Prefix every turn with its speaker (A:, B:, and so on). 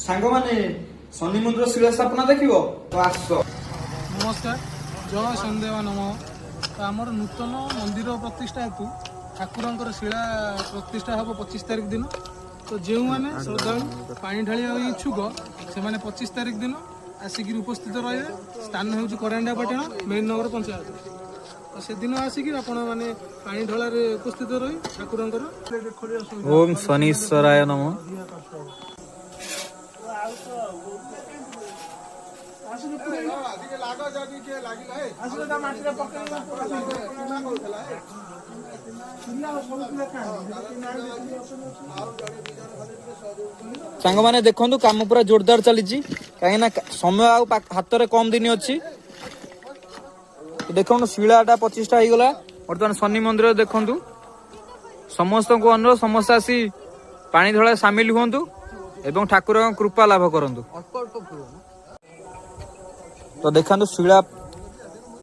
A: सांग माने शनि मंदिर शिला स्थापना देखिबो तो आस।
B: नमस्कार, जय शनिदेव नमः। तो आमर नूतन मंदिर प्रतिष्ठा हेतु ठाकुर शिला प्रतिष्ठा हम 25 तारिख दिन। तो जो मैंने श्रद्धालु पानी ढाई इच्छुक से 25 तारिख दिन आसिक उपस्थित रहे। स्थान हूँ करांडापाटण मेन नगर पंचायत। तो से दिन आसिक आपण मैंने पानी ढलार उपस्थित रही ठाकुर।
C: ओम शनीश्वराय नमः।
A: सांग माने देखंतु काम पूरा जोरदार चली कहीं ना समय हाथ में कम दिन अच्छी। देखो शिलाटा 25टा हो गला। बर्तमान शनि मंदिर देखंतु समस्त को अनुरोध समस्त आसी पानी ढला सामिल हुंतु एवं ठाकुर कृपा लाभ करंतु। तो देखंतु शिला